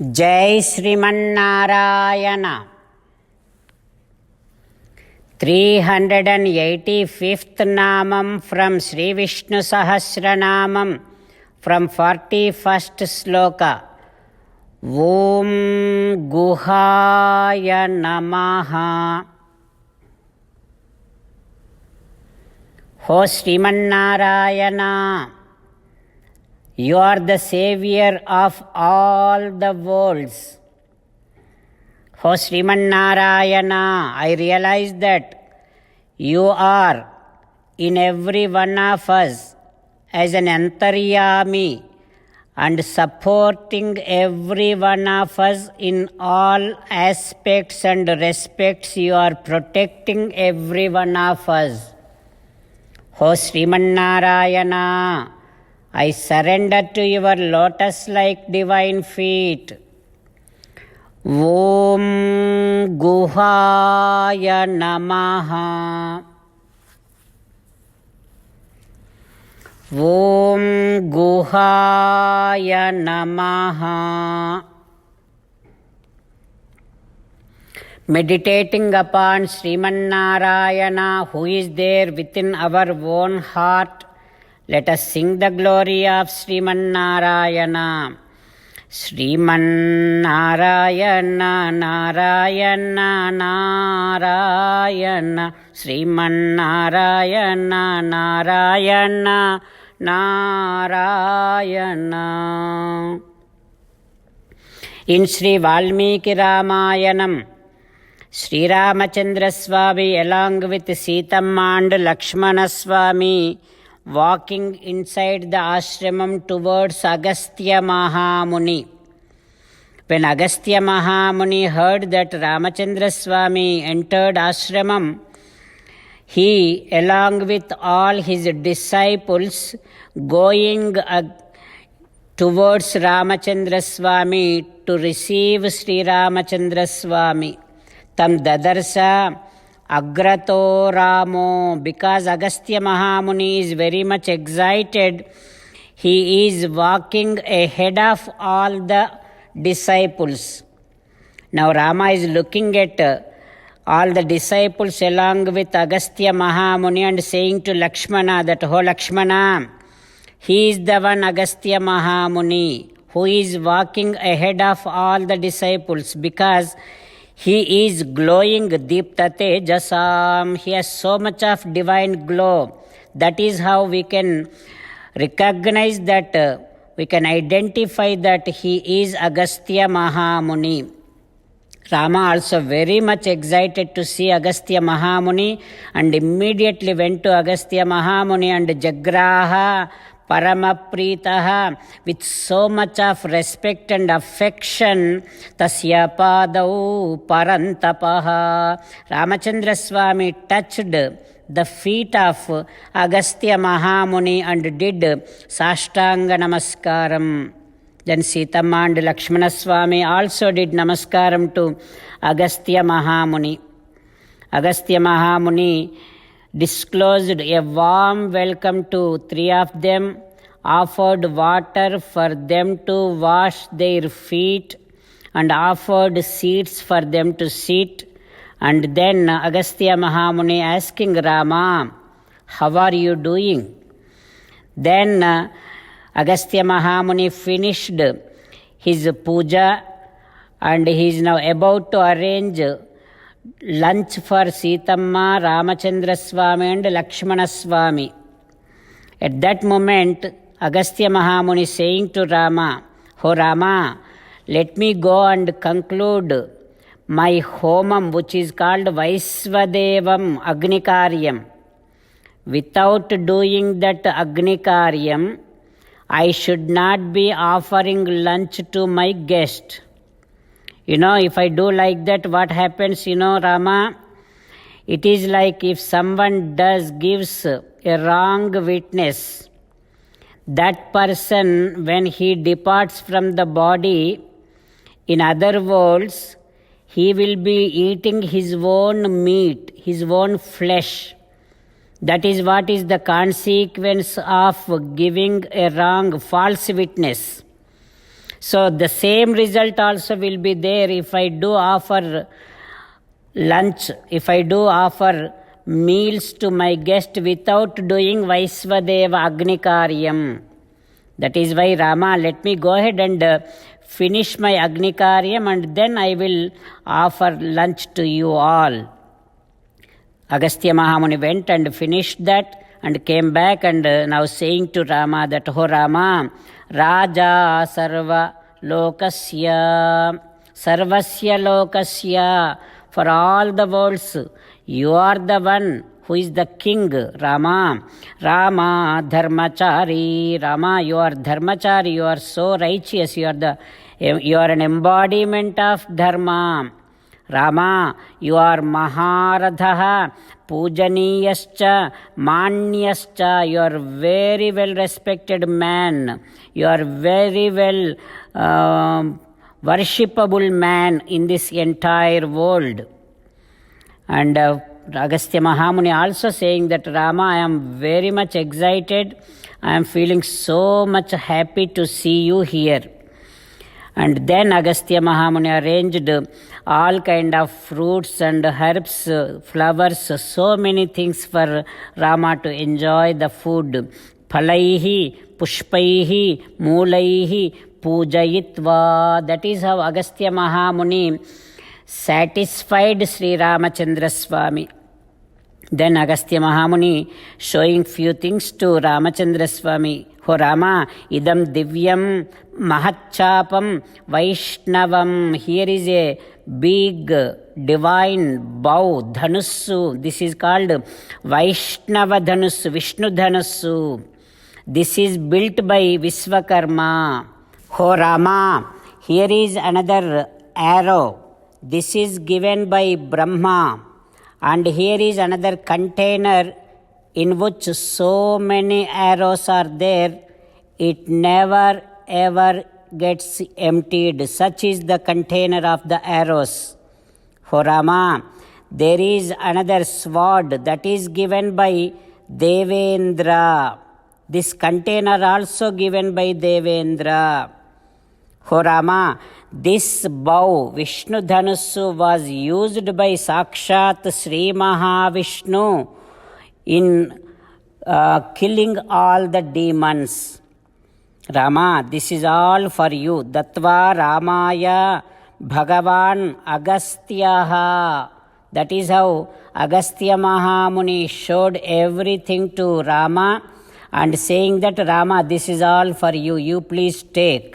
जय Shrimannarayana 385th namam from Shri Vishnu Sahasranamam from 41st shloka. ओम गुहाय नमः। हो Sriman Narayana, you are the savior of all the worlds. Oh Srimannarayana, I realize that you are in every one of us as an antaryami and supporting every one of us in all aspects and respects. You are protecting every one of us. Oh Srimannarayana, I surrender to your lotus-like divine feet. Om Guhaya Namaha. Om Guhaya Namaha. Meditating upon Srimannarayana, who is there within our own heart, let us sing the glory of Srimannarayana. Srimannarayana, Narayana, Narayana. Srimannarayana, Narayana, Narayana. In Sri Valmiki Ramayanam, Sri Ramachandra Swami along with Sitamma and Lakshmana Swami walking inside the ashramam towards Agastya Mahamuni. When Agastya Mahamuni heard that Ramachandra Swami entered ashramam, he along with all his disciples going towards Ramachandra Swami to receive Sri Ramachandra Swami. Tam dadarsa Agrato Ramo, because Agastya Mahamuni is very much excited, he is walking ahead of all the disciples. Now Rama is looking at all the disciples along with Agastya Mahamuni and saying to Lakshmana that, oh Lakshmana, he is the one Agastya Mahamuni who is walking ahead of all the disciples, because he is glowing Deeptate Jasam. He has so much of divine glow. That is how we can recognize that, we can identify that he is Agastya Mahamuni. Rama also very much excited to see Agastya Mahamuni and immediately went to Agastya Mahamuni and Jagraha Paramapritaha, with so much of respect and affection. Tasya padau parantapaha. Ramachandra Swami touched the feet of Agastya Mahamuni and did Sashtanga Namaskaram. Then Sitamma and Lakshmana Swami also did Namaskaram to Agastya Mahamuni. Agastya Mahamuni disclosed a warm welcome to three of them, offered water for them to wash their feet, and offered seats for them to sit. And then Agastya Mahamuni asking Rama, how are you doing? Then Agastya Mahamuni finished his puja and he is now about to arrange lunch for Sitamma, Ramachandra Swami and Lakshmana Swami. At that moment, Agastya Mahamuni saying to Rama, oh Rama, let me go and conclude my homam, which is called Vaisvadevam Agnikaryam. Without doing that Agnikaryam, I should not be offering lunch to my guest. If I do like that, what happens, Rama? It is like if someone gives a wrong witness, that person, when he departs from the body, in other words, he will be eating his own meat, his own flesh. That is what is the consequence of giving a wrong, false witness. So the same result also will be there if I do offer lunch, if I do offer meals to my guest without doing Vaisvadeva Agnikaryam. That is why Rama, let me go ahead and finish my Agnikaryam and then I will offer lunch to you all. Agastya Mahamuni went and finished that and came back and now saying to Rama that, "Oh Rama, Raja Sarva Lokasya, Sarvasya Lokasya, for all the worlds, you are the one who is the king, Rama. Rama Dharmachari, Rama, you are Dharmachari, you are so righteous, you are an embodiment of Dharma. Rama, you are Maharadha, Pujaniyascha, Manyascha, you are very well respected man, you are very well worshipable man in this entire world." And Agastya Mahamuni also saying that, "Rama, I am very much excited, I am feeling so much happy to see you here." And then Agastya Mahamuni arranged all kind of fruits and herbs, flowers, so many things for Rama to enjoy the food. Phalaihi, pushpaihi, moolaihi, pujayitva. That is how Agastya Mahamuni satisfied Sri Ramachandra Swami. Then Agastya Mahamuni showing few things to Ramachandra Swami. "Oh Rama, idam divyam mahachapam Vaishnavam." Here is a big divine bow, Dhanusu. This is called Vaishnava Dhanusu, Vishnu Dhanusu. This is built by Vishwakarma. "Oh Rama, here is another arrow. This is given by Brahma. And here is another container in which so many arrows are there. It never ever gets emptied. Such is the container of the arrows. Oh Rama, there is another sword that is given by Devendra. This container also given by Devendra. Oh Rama, this bow, Vishnu Dhanusu, was used by Sakshat Sri Mahavishnu in killing all the demons. Rama, this is all for you. Dattva Ramaya Bhagavan Agastyaha. That is how Agastya Mahamuni showed everything to Rama and saying that, "Rama, this is all for you. You please take."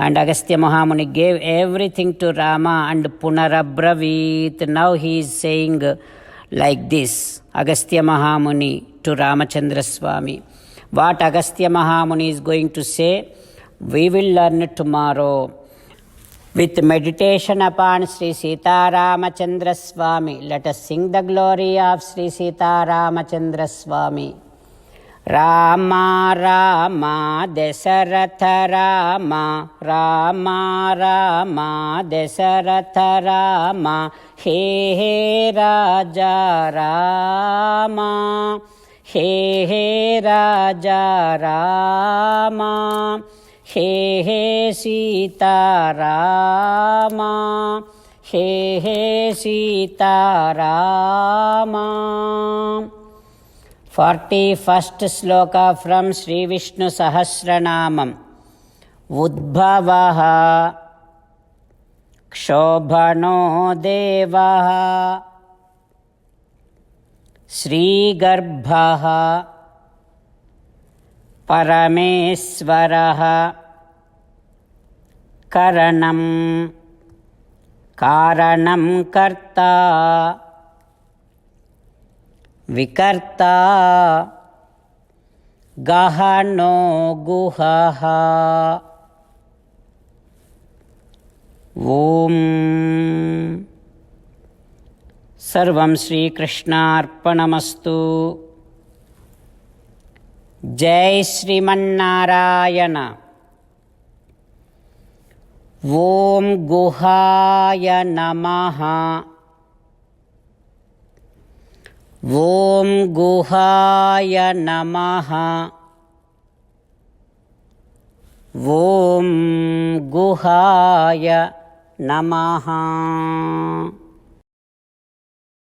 And Agastya Mahamuni gave everything to Rama and Punarabravit. Now he is saying like this, Agastya Mahamuni to Ramachandra Swami. What Agastya Mahamuni is going to say, we will learn tomorrow. With meditation upon Sri Sita Ramachandra Swami, let us sing the glory of Sri Sita Ramachandra Swami. Rama Rama Dasaratha Rama, Rama Rama Dasaratha Rama, He He Raja Rama, He He Raja Rama, He He Sita Rama, He He Sita Rama. 41st sloka from Sri Vishnu Sahasranamam. Udbhavaha Kshobhano Devaha Sri Garbhaha Parameswaraha Karanam Karanam Karta Vikarta Gahano Guhaha. Om Sarvam Sri Krishnarpanamastu. Jai Srimannarayana. Om Guhaya Namaha. Om Guhaya Namaha. ఓం గుహాయ నమః.